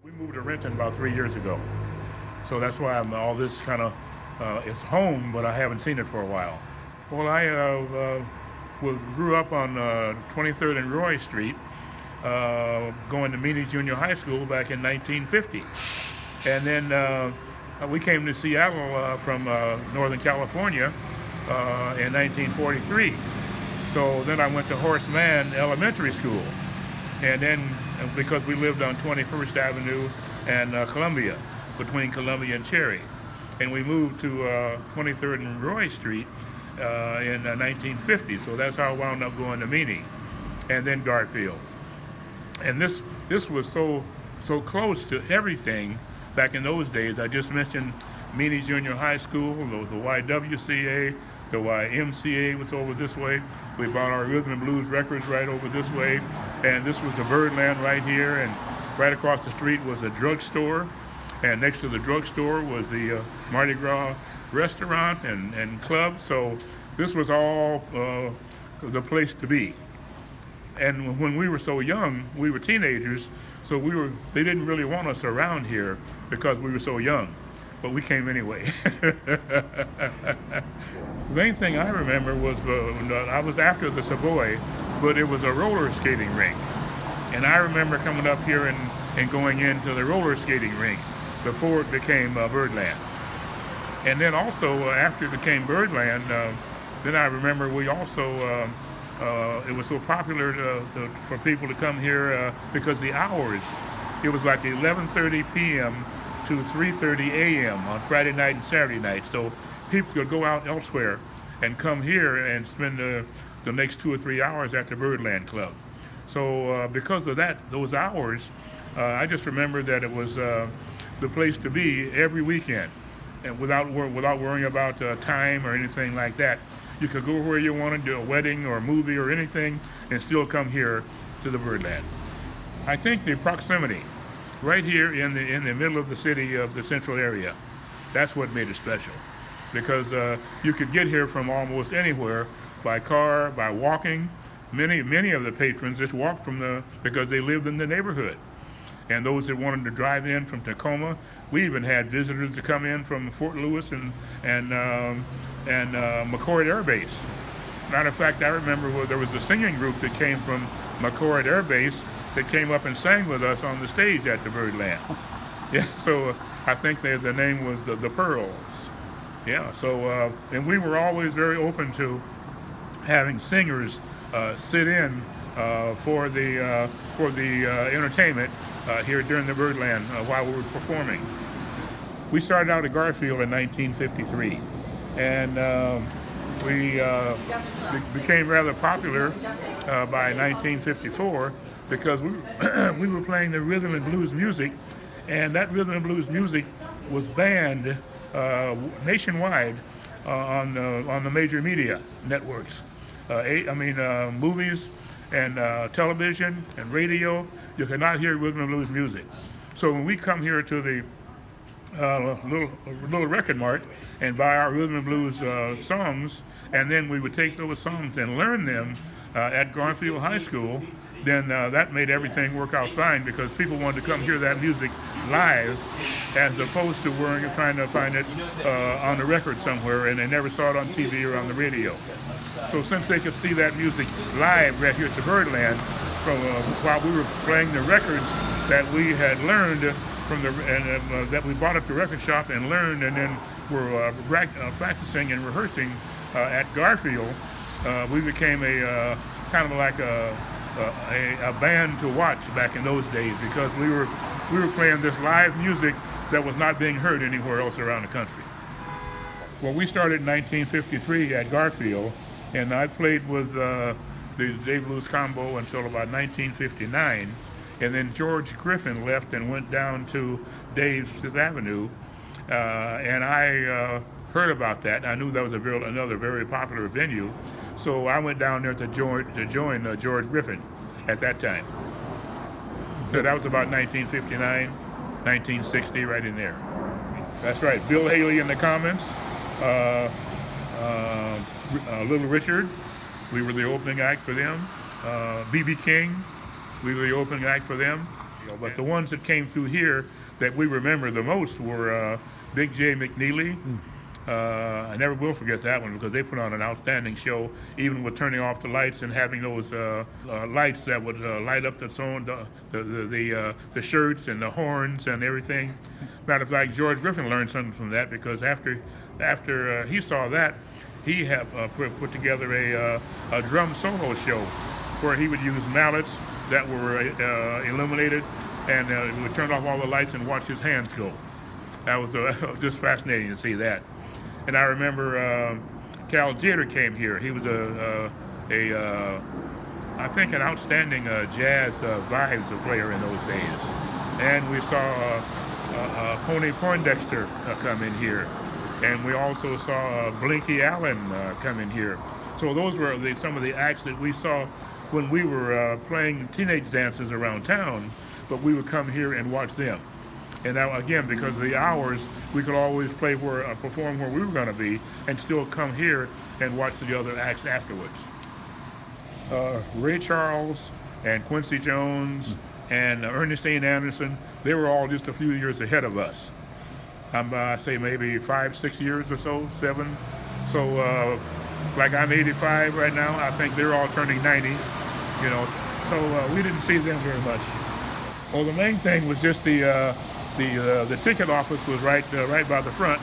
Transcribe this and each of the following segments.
We moved to Renton about 3 years ago, so that's why I'm all this kind of it's home, but I haven't seen it for a while. Well, I grew up on 23rd and Roy Street, going to Meany Junior High School back in 1950, and then we came to Seattle from Northern California in 1943. So then I went to Horace Mann Elementary School, and then because we lived on 21st Avenue and Columbia, between Columbia and Cherry, and we moved to 23rd and Roy Street in 1950. So that's how I wound up going to Meany, and then Garfield. And this was so close to everything back in those days. I just mentioned Meany Junior High School, the YWCA, the YMCA was over this way. We bought our rhythm and blues records right over this way, and this was the Birdland right here, and right across the street was a drugstore, and next to the drugstore was the Mardi Gras restaurant and club. So this was all the place to be. And when we were so young, we were teenagers, so they didn't really want us around here because we were so young, but we came anyway. The main thing I remember was I was after the Savoy, but it was a roller skating rink. And I remember coming up here and going into the roller skating rink before it became Birdland. And then also after it became Birdland, then I remember we also, it was so popular for people to come here because the hours, it was like 11:30 p.m. to 3:30 a.m. on Friday night and Saturday night. So people could go out elsewhere and come here and spend the next 2 or 3 hours at the Birdland Club. So because of those hours, I just remember that it was the place to be every weekend, and without worrying about time or anything like that. You could go where you wanted, do a wedding or a movie or anything, and still come here to the Birdland. I think the proximity, right here in the middle of the city of the central area, that's what made it special. Because you could get here from almost anywhere by car, by walking. Many of the patrons just walked because they lived in the neighborhood. And those that wanted to drive in from Tacoma, we even had visitors to come in from Fort Lewis and McCord Air Base. Matter of fact, I remember there was a singing group that came from McCord Air Base that came up and sang with us on the stage at the Birdland. Yeah, so I think the name was the Pearls. Yeah, so and we were always very open to having singers sit in for the entertainment here during the Birdland while we were performing. We started out at Garfield in 1953, and we became rather popular by 1954 because we were playing the rhythm and blues music, and that rhythm and blues music was banned nationwide on the major media networks. Movies and television and radio. You cannot hear rhythm and blues music. So when we come here to the little record mart and buy our rhythm and blues songs, and then we would take those songs and learn them at Garfield High School, then that made everything work out fine because people wanted to come hear that music live as opposed to trying to find it on the record somewhere, and they never saw it on TV or on the radio. So since they could see that music live right here at the Birdland, while we were playing the records that we had learned that we bought at the record shop and learned, and then were practicing and rehearsing at Garfield, we became a kind of like a band to watch back in those days because we were playing this live music that was not being heard anywhere else around the country. Well, we started in 1953 at Garfield, and I played with the Dave Blues Combo until about 1959, and then George Griffin left and went down to Dave's Fifth Avenue, and I heard about that. I knew that was another very popular venue, so I went down there to join George Griffin at that time. So that was about 1959, 1960, right in there. That's right. Bill Haley in the comments. Little Richard, we were the opening act for them. B.B. King, we were the opening act for them. But the ones that came through here that we remember the most were Big J McNeely. I never will forget that one because they put on an outstanding show, even with turning off the lights and having those lights that would light up the song, the shirts and the horns and everything. Matter of fact, George Griffin learned something from that because after he saw that, he had put together a drum solo show where he would use mallets that were illuminated and he would turn off all the lights and watch his hands go. That was just fascinating to see that. And I remember Cal Jeter came here. He was I think an outstanding jazz vibes player in those days. And we saw Pony Poindexter come in here. And we also saw Blinky Allen come in here. So those were some of the acts that we saw when we were playing teenage dances around town, but we would come here and watch them. And now, again, because of the hours, we could always perform where we were going to be and still come here and watch the other acts afterwards. Ray Charles and Quincy Jones and Ernestine Anderson, they were all just a few years ahead of us. I say maybe 5, 6 years or so, 7. So like I'm 85 right now, I think they're all turning 90, so we didn't see them very much. Well, the main thing was just the ticket office was right by the front,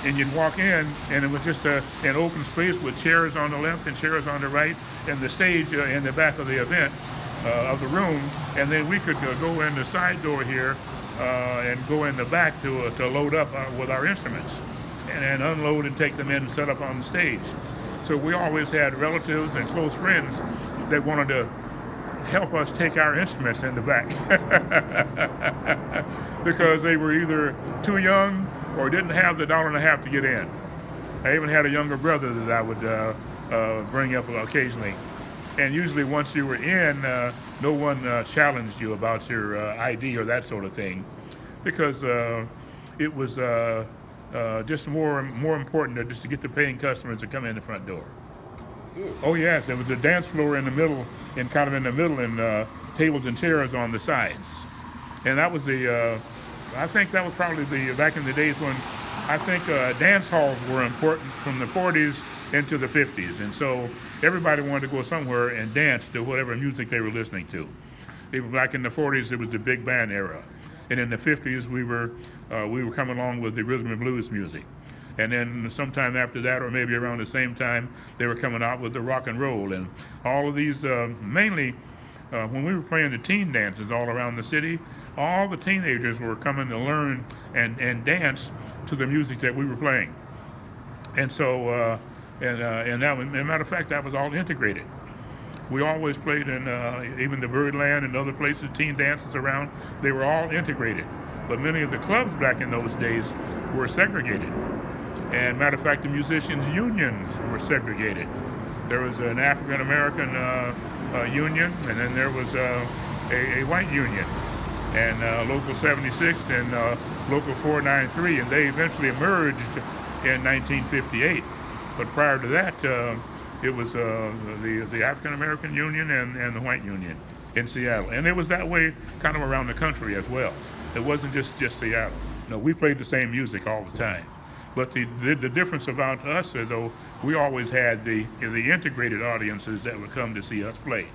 and you'd walk in, and it was just an open space with chairs on the left and chairs on the right, and the stage in the back of the event of the room, and then we could go in the side door here and go in the back to load up with our instruments, and unload and take them in and set up on the stage. So we always had relatives and close friends that wanted to help us take our instruments in the back because they were either too young or didn't have the $1.50 to get in. I even had a younger brother that I would bring up occasionally. And usually once you were in, no one challenged you about your ID or that sort of thing because it was just more important just to get the paying customers to come in the front door. Good. Oh yes, there was a dance floor in the middle, and tables and chairs on the sides, and that was I think that was probably back in the days when I think dance halls were important from the 40s into the 50s, and so everybody wanted to go somewhere and dance to whatever music they were listening to. Back in the 40s, it was the big band era, and in the 50s we were coming along with the rhythm and blues music. And then sometime after that, or maybe around the same time, they were coming out with the rock and roll. And all of these, mainly when we were playing the teen dances all around the city, all the teenagers were coming to learn and dance to the music that we were playing. And so, and that, as a matter of fact, that was all integrated. We always played in even the Birdland and other places, teen dances around, they were all integrated. But many of the clubs back in those days were segregated. And matter of fact, the musicians' unions were segregated. There was an African-American union, and then there was a white union, and Local 76 and Local 493, and they eventually merged in 1958. But prior to that, it was the African-American union and the white union in Seattle. And it was that way kind of around the country as well. It wasn't just Seattle. No, we played the same music all the time. But the difference about us is, though, we always had the integrated audiences that would come to see us play.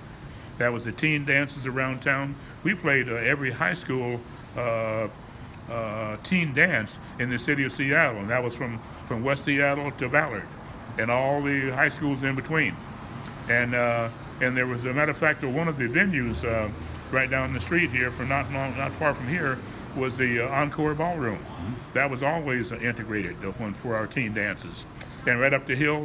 That was the teen dances around town. We played every high school teen dance in the city of Seattle, and that was from West Seattle to Ballard, and all the high schools in between. And there was, a matter of fact, one of the venues right down the street here, not far from here, was the Encore Ballroom. That was always integrated for our teen dances. And right up the hill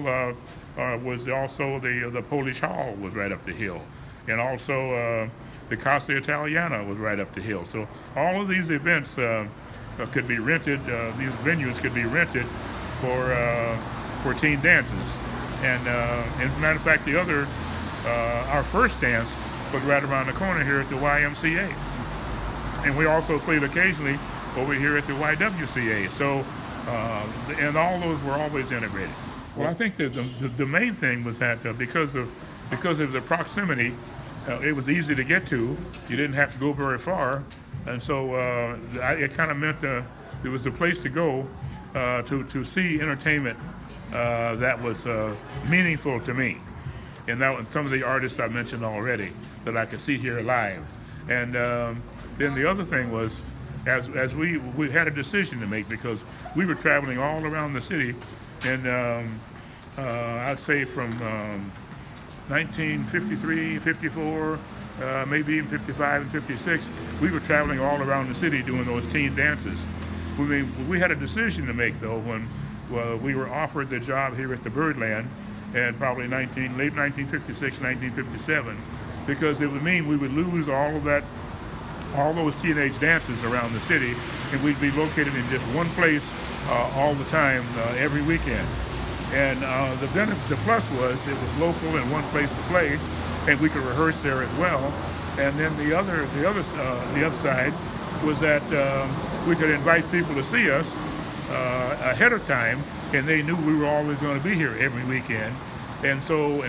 was also the Polish Hall was right up the hill. And also the Casa Italiana was right up the hill. So all of these events could be rented, these venues could be rented for teen dances. And as a matter of fact, our first dance was right around the corner here at the YMCA. And we also played occasionally over here at the YWCA. So, and all those were always integrated. Well, I think that the main thing was that because of the proximity, it was easy to get to. You didn't have to go very far, And so it kind of meant it was the place to go to see entertainment that was meaningful to me. And that was some of the artists I mentioned already that I could see here live. And then the other thing was, as we had a decision to make, because we were traveling all around the city, and I'd say from 1953, 54, maybe even 55 and 56, we were traveling all around the city doing those teen dances. We had a decision to make, though, when we were offered the job here at the Birdland, and probably late 1956, 1957, because it would mean we would lose all those teenage dances around the city, and we'd be located in just one place all the time, every weekend. And the plus was it was local and one place to play, and we could rehearse there as well. And then the upside was that we could invite people to see us ahead of time, and they knew we were always going to be here every weekend, and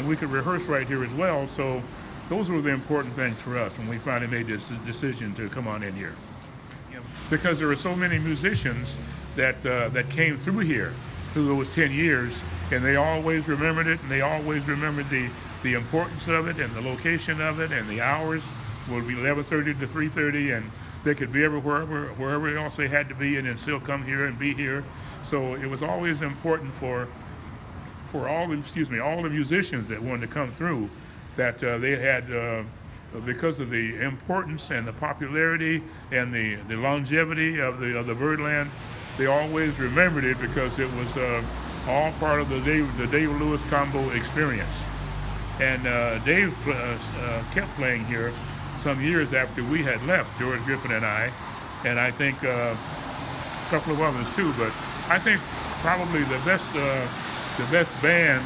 we could rehearse right here as well. So those were the important things for us when we finally made this decision to come on in here, because there were so many musicians that came through here through those 10 years, and they always remembered it, and they always remembered the importance of it and the location of it, and the hours would be 11:30 to 3:30, and they could be wherever else they had to be, and then still come here and be here. So it was always important for all the musicians that wanted to come through, that they had, because of the importance and the popularity and the longevity of the Birdland, they always remembered it because it was all part of the Dave Lewis combo experience. And Dave kept playing here some years after we had left, George Griffin and I think a couple of others too. But I think probably the best band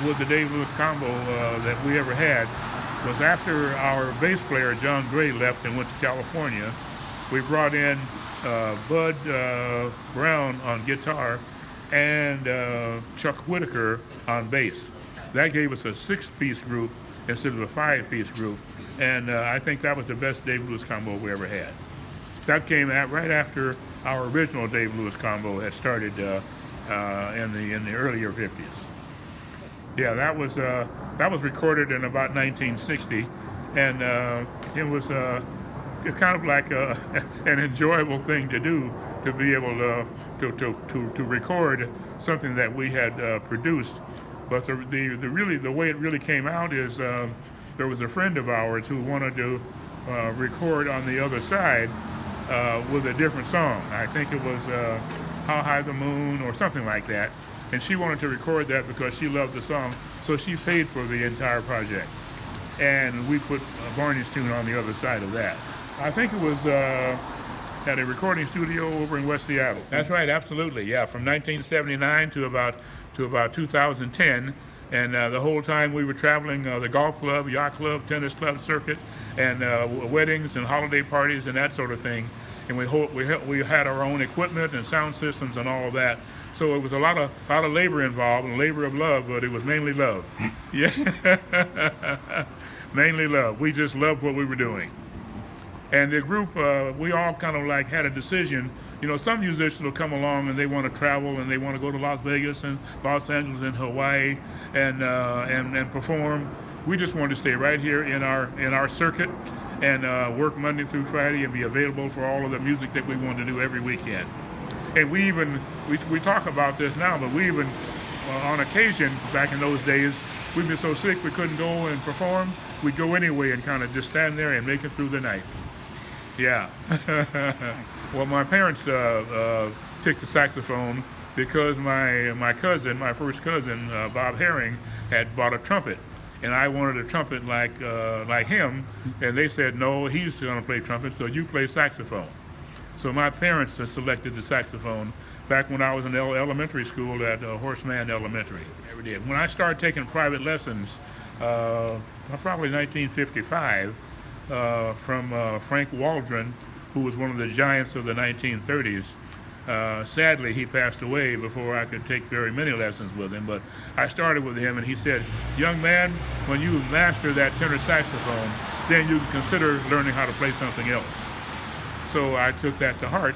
with the Dave Lewis combo that we ever had was after our bass player John Gray left and went to California. We brought in Bud Brown on guitar and Chuck Whitaker on bass. That gave us a 6-piece group instead of a 5-piece group, and I think that was the best Dave Lewis combo we ever had. That came right after our original Dave Lewis combo had started in the earlier 50s. Yeah, that was recorded in about 1960, and it was kind of like an enjoyable thing to do, to be able to record something that we had produced. But the way it really came out is there was a friend of ours who wanted to record on the other side with a different song. I think it was How High the Moon or something like that. And she wanted to record that because she loved the song, so she paid for the entire project. And we put Barney's tune on the other side of that. I think it was at a recording studio over in West Seattle. That's right, absolutely, yeah, from 1979 to about 2010. And the whole time we were traveling the golf club, yacht club, tennis club circuit, and weddings and holiday parties and that sort of thing. And we had our own equipment and sound systems and all of that. So it was a lot of labor involved, and labor of love, but it was mainly love. Yeah, mainly love. We just loved what we were doing. And the group, we all kind of like had a decision. You know, some musicians will come along and they want to travel and they want to go to Las Vegas and Los Angeles and Hawaii and perform. We just wanted to stay right here in our circuit and work Monday through Friday and be available for all of the music that we wanted to do every weekend. And we talk about this now, but we even, on occasion, back in those days, we'd been so sick we couldn't go and perform. We'd go anyway and kind of just stand there and make it through the night. Yeah. Well, my parents picked the saxophone because my first cousin, Bob Herring, had bought a trumpet. And I wanted a trumpet like him, and they said, no, he's going to play trumpet, so you play saxophone. So my parents selected the saxophone back when I was in elementary school at Horseman Elementary. Never did. When I started taking private lessons, probably 1955, from Frank Waldron, who was one of the giants of the 1930s. Sadly, he passed away before I could take very many lessons with him, but I started with him, and he said, young man, when you master that tenor saxophone, then you can consider learning how to play something else. So I took that to heart.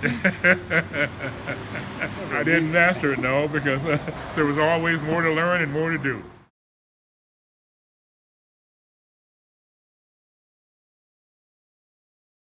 I didn't master it, no, because there was always more to learn and more to do.